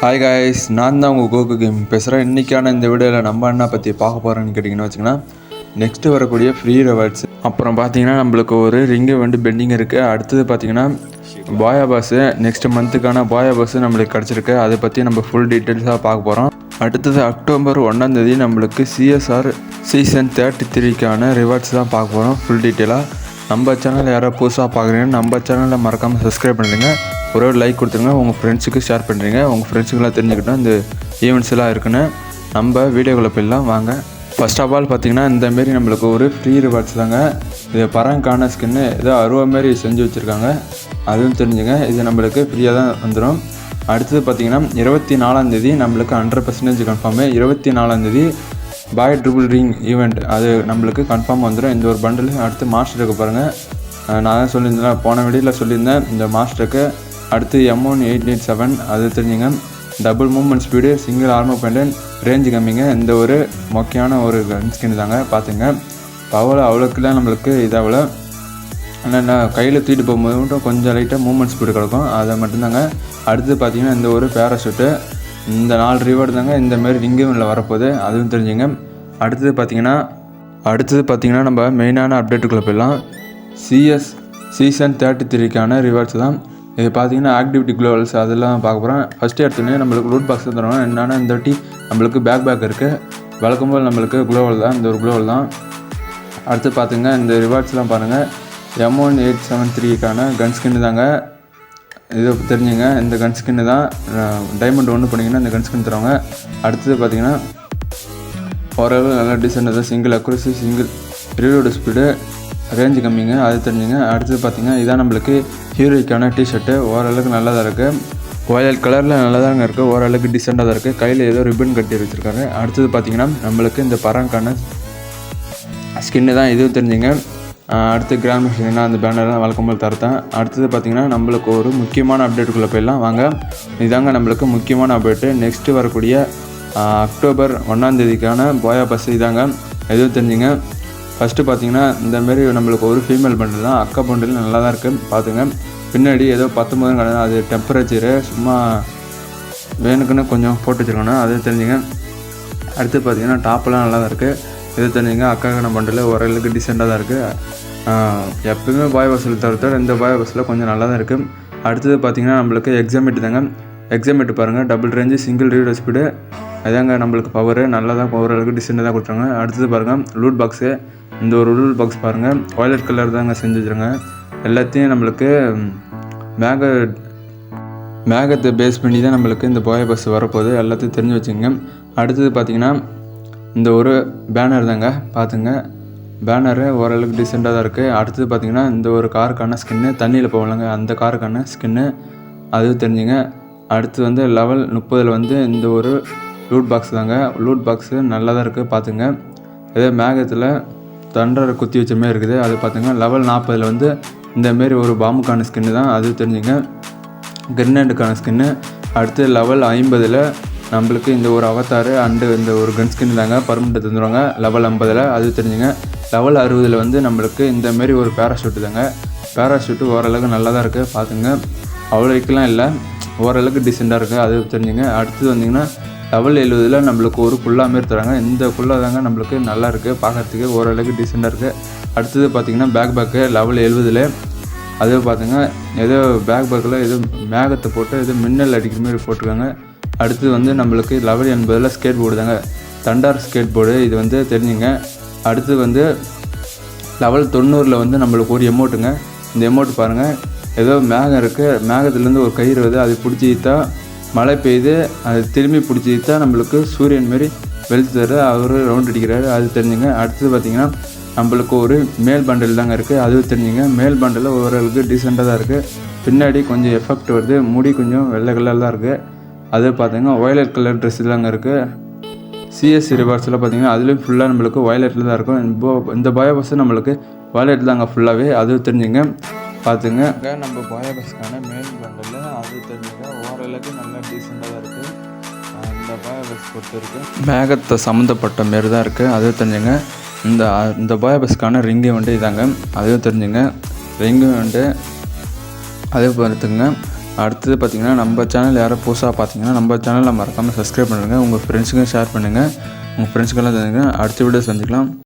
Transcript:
Hi guys, நான் தான் உங்கள் கோகு கேம் பேசுகிறேன். இன்றைக்கான இந்த வீடியோவில் நம்ம என்ன பற்றி பார்க்க போகிறோன்னு கேட்டிங்கன்னா வச்சுங்கன்னா, நெக்ஸ்ட்டு வரக்கூடிய ஃப்ரீ ரிவார்ட்ஸ், அப்புறம் பார்த்தீங்கன்னா நம்மளுக்கு ஒரு ரிங்கு வந்து பெண்டிங் இருக்குது. அடுத்தது பார்த்தீங்கன்னா பாயா பாஸு, நெக்ஸ்ட் மந்த்துக்கான பாயா பாஸு நம்மளுக்கு கிடச்சிருக்கு. அதை பற்றி நம்ம ஃபுல் டீட்டெயில்ஸாக பார்க்க போகிறோம். அடுத்தது அக்டோபர் 1 நம்மளுக்கு CSR சீசன் 33க்கான ரிவார்ட்ஸ் தான் பார்க்க போகிறோம் ஃபுல் டீட்டெயிலாக. நம்ம சேனலில் யாராவது புதுசாக பார்க்குறீங்கன்னா நம்ம சேனலில் மறக்காமல் சப்ஸ்கிரைப் பண்ணுறீங்க, ஒரு லைக் கொடுத்துருங்க, உங்கள் ஃப்ரெண்ட்ஸுக்கு ஷேர் பண்ணுறீங்க, உங்கள் ஃப்ரெண்ட்ஸுக்கெல்லாம் தெரிஞ்சுக்கிட்டோம் இந்த ஈவெண்ட்ஸ் எல்லாம் இருக்குன்னு. நம்ம வீடியோக்குள்ளே போயிடலாம் வாங்க. ஃபர்ஸ்ட் ஆஃப் ஆல் பார்த்தீங்கன்னா இந்தமாரி நம்மளுக்கு ஒரு ஃப்ரீ ரிவார்ட்ஸ் தாங்க. இது பரங்கான ஸ்கின்னு ஏதோ 60 மாரி செஞ்சு வச்சுருக்காங்க, அதுவும் தெரிஞ்சுங்க. இது நம்மளுக்கு ஃப்ரீயாக தான் வந்துடும். அடுத்தது பார்த்தீங்கன்னா 24 நம்மளுக்கு 100% கன்ஃபார்மு. 24 பாய் ட்ரிபிள் ரிங் ஈவெண்ட் அது நம்மளுக்கு கன்ஃபார்ம் வந்துடும் இந்த ஒரு பண்டில். அடுத்து மாஸ்டருக்கு பாருங்கள், நான் தான் சொல்லியிருந்தேன், போன வீடியோவில் சொல்லியிருந்தேன் இந்த மாஸ்டருக்கு. அடுத்து M1887 அது தெரிஞ்சுங்க. Double movement speed, single armour pendant, range கம்மிங்க. இந்த ஒரு மொக்கையான ஒரு கன் ஸ்கின் தாங்க பார்த்துங்க. அவ்வளோக்குலாம் நம்மளுக்கு இதாகல, ஆனால் கையில் தூக்கிட்டு போகும்போது மட்டும் கொஞ்சம் லைட்டாக மூவ்மெண்ட் ஸ்பீடு கிடக்கும், அதை மட்டும்தாங்க. அடுத்து பார்த்தீங்கன்னா இந்த ஒரு பேராஷூட்டு, இந்த 4 ரிவார்டு தாங்க இந்தமாரி ரிங்கேமில் வரப்போகுது, அதுவும் தெரிஞ்சுங்க. அடுத்தது பார்த்தீங்கன்னா நம்ம மெயினான அப்டேட்டுக்குள்ளே போயிடலாம். CS சீசன் 33க்கான ரிவார்ட்ஸ் தான் இது. பார்த்தீங்கன்னா ஆக்டிவிட்டி குளோவல்ஸ் அதெல்லாம் பார்க்க போகிறோம். ஃபஸ்ட்டு எடுத்தோடனே நம்மளுக்கு ரூட் பாக்ஸ் தருவாங்க. என்னென்னா இந்த வாட்டி நம்மளுக்கு பேக் இருக்குது, வழக்கம்போது நம்மளுக்கு குளோவல் தான், இந்த ஒரு குளோவல் தான். அடுத்து பார்த்துங்க இந்த ரிவார்ட்ஸ்லாம் பாருங்கள். M1873க்கான கன் ஸ்கின்னு தாங்க இது தெரிஞ்சுங்க. இந்த கன் ஸ்கின்னு தான் டைமண்ட் 1 பண்ணிங்கன்னா இந்த கன் ஸ்கின் தருவாங்க. அடுத்தது பார்த்தீங்கன்னா ஓரளவு நல்லா டீசெண்டாக தான், single accuracy, single reload speed, range கம்மிங்க, அது தெரிஞ்சுங்க. அடுத்தது பார்த்திங்கன்னா இதான் நம்மளுக்கு ஹீரோய்க்கான டிஷர்ட்டு, ஓரளவுக்கு நல்லா தான் இருக்குது. வயலட் கலரில் நல்லா தாங்க இருக்குது, ஓரளவுக்கு டீசெண்டாக தான் இருக்குது. கையில் ஏதோ ரிப்பன் கட்டி வச்சுருக்காரு. அடுத்தது பார்த்திங்கன்னா நம்மளுக்கு இந்த பரங்கான ஸ்கின்னு தான், இதுவும் தெரிஞ்சுங்க. அடுத்து கிராண்ட் மாஸ்டர்னா அந்த பேனர்லாம் வழக்கம்போல் தரத்தேன். அடுத்தது பார்த்திங்கன்னா நம்மளுக்கு ஒரு முக்கியமான அப்டேட்டுக்குள்ளே போயிடலாம் வாங்க. இதாங்க நம்மளுக்கு முக்கியமான அப்டேட்டு. நெக்ஸ்ட்டு வரக்கூடிய அக்டோபர் 1 பாயா பஸ் இதாங்க, எதுவும் தெரிஞ்சுங்க. ஃபஸ்ட்டு பார்த்தீங்கன்னா இந்தமாரி நம்மளுக்கு ஒரு ஃபீமேல் பண்டில் தான், அக்கா பண்டில் நல்லா தான் இருக்குது பார்த்துங்க. பின்னாடி ஏதோ 19 கடை, அது டெம்பரேச்சரு சும்மா வேணுக்குன்னு கொஞ்சம் போட்டு வச்சுருக்கோன்னா அது தெரிஞ்சுங்க. அடுத்து பார்த்தீங்கன்னா டாப்பெல்லாம் நல்லா தான் இருக்குது, இது தெரிஞ்சுங்க. அக்காக்கான பண்டில் ஓரளவுக்கு டீசெண்டாக தான் இருக்குது. எப்போயுமே பாய் பஸ்ஸில் தவிர்த்து இந்த பாய் பஸ்ஸில் கொஞ்சம் நல்லா தான் இருக்குது. அடுத்தது பார்த்திங்கன்னா நம்மளுக்கு எக்ஸாமேட் தாங்க. எக்ஸாமேட் பாருங்கள், double range, single reader speed, அதாங்க நம்மளுக்கு பவரு நல்லா தான், ஓரளவுக்கு டிசெண்டாக தான் கொடுத்துருங்க. அடுத்தது பாருங்கள் லூட் பாக்ஸு, இந்த ஒரு லூட் பாக்ஸ் பாருங்கள் வயலட் கலர் தாங்க செஞ்சு வச்சுருங்க. எல்லாத்தையும் நம்மளுக்கு மேகத்தை பேஸ் பண்ணி தான் நம்மளுக்கு இந்த பாயா பஸ் வரப்போகுது, எல்லாத்தையும் தெரிஞ்சு வச்சுங்க. அடுத்தது பார்த்திங்கன்னா இந்த ஒரு பேனர் தாங்க பார்த்துங்க. பேனரு ஓரளவுக்கு டீசெண்டாக தான் இருக்குது. அடுத்தது பார்த்திங்கன்னா இந்த ஒரு காருக்கான ஸ்கின்னு, தண்ணியில் போகலங்க அந்த காருக்கான ஸ்கின்னு, அதுவும் தெரிஞ்சுங்க. அடுத்து வந்து லெவல் 30 இந்த ஒரு லூட் பாக்ஸ் தாங்க. லூட் பாக்ஸு நல்லா தான் இருக்குது பார்த்துங்க. இதே மேகத்தில் தண்டரை குத்தி வச்ச மாரி இருக்குது, அது பார்த்துங்க. லெவல் 40 இந்தமாரி ஒரு பாம்புக்கான ஸ்கின்னு தான், அது தெரிஞ்சுங்க. கிரெனேடுக்கான ஸ்கின்னு. அடுத்து லெவல் 50 நம்மளுக்கு இந்த ஒரு அவதாரு அண்டு இந்த ஒரு கன் ஸ்கின் தாங்க பர்மனெண்ட் தந்துடுவாங்க லெவல் 50, அது தெரிஞ்சுங்க. லெவல் 60 நம்மளுக்கு இந்தமாரி ஒரு பேராஷூட்டு தாங்க. பேராஷூட்டு ஓரளவுக்கு நல்லா தான் இருக்குது பார்த்துங்க. அவ்வளோக்கெல்லாம் இல்லை, ஓரளவுக்கு டீசெண்டாக இருக்குது, அது தெரிஞ்சுங்க. அடுத்தது வந்திங்கன்னா லெவல் 70 நம்மளுக்கு ஒரு குள்ளா மாரி தராங்க. இந்த குள்ளா தாங்க நம்மளுக்கு நல்லா இருக்குது, பார்க்குறதுக்கு ஓரளவுக்கு டீசெண்டாக இருக்குது. அடுத்தது பார்த்திங்கன்னா பேக்கு லெவல் 70 அது பார்த்துங்க. ஏதோ பேக்கில் ஏதோ மேகத்தை போட்டு ஏதோ மின்னல் அடிக்கிற மாதிரி போட்டிருக்காங்க. அடுத்தது நம்மளுக்கு லெவல் 80 ஸ்கேட் போர்டு தாங்க, தண்டார் ஸ்கேட் போர்டு, இது தெரிஞ்சுங்க. அடுத்து லெவல் 90 நம்மளுக்கு ஒரு எமௌண்ட்டுங்க. இந்த எமௌண்ட் பாருங்கள், ஏதோ மேகம் இருக்குது, மேகத்துலேருந்து ஒரு கயிறு வருது, அது பிடிச்சி இழுத்தா மழை பெய்யுது, அது திரும்பி பிடிச்சி இழுத்தா நம்மளுக்கு சூரியன் மாரி வெளுத்து தர அவர் ரவுண்ட் அடிக்கிறாரு, அது தெரிஞ்சுங்க. அடுத்தது பார்த்திங்கன்னா நம்மளுக்கு ஒரு மேல் பண்டில் தாங்க இருக்குது, அதுவும் தெரிஞ்சுங்க. மேல் பண்டில் ஓரளவுக்கு டீசெண்டாக தான் இருக்குது. பின்னாடி கொஞ்சம் எஃபெக்ட் வருது, முடி கொஞ்சம் வெள்ளை கலரில் தான் இருக்குது, அது பார்த்திங்கன்னா வயலட் கலர் ட்ரெஸ் தாங்க இருக்குது. CS ரிவார்ட்ஸில் பார்த்திங்கன்னா அதுலேயும் ஃபுல்லாக நம்மளுக்கு வயலட்டில் தான் இருக்கும். இந்த பாயா பஸ்ஸு நம்மளுக்கு வயலட் தாங்க ஃபுல்லாகவே, அதுவும் தெரிஞ்சுங்க பார்த்துங்க. நம்ம பாயா பஸ்ஸுக்கான மேல் பண்டில் அது தெரிஞ்சுங்க, ஓரளவுக்கு நல்லா டீசெண்டாக தான் இருக்குது. இந்த பாயா பஸ் பொறுத்த வரைக்கும் மேகத்தை சம்மந்தப்பட்ட மாரி தான் இருக்குது, அதுவும் தெரிஞ்சுங்க. இந்த பாயா பஸ்ஸுக்கான ரிங்கு இதாங்க, அதுவும் தெரிஞ்சுங்க. ரிங்கு அதே பார்த்துங்க. அடுத்தது பார்த்திங்கன்னா நம்ம சேனல் யாரோ புதுசாக பார்த்தீங்கன்னா நம்ம சேனலை மறக்காமல் சப்ஸ்கிரைப் பண்ணுங்கள், உங்கள் ஃப்ரெண்ட்ஸுக்கும் ஷேர் பண்ணுங்கள், உங்கள் ஃப்ரெண்ட்ஸுக்கெல்லாம் தெரிஞ்சுங்க. அடுத்த வீடியோ சந்திக்கலாம்.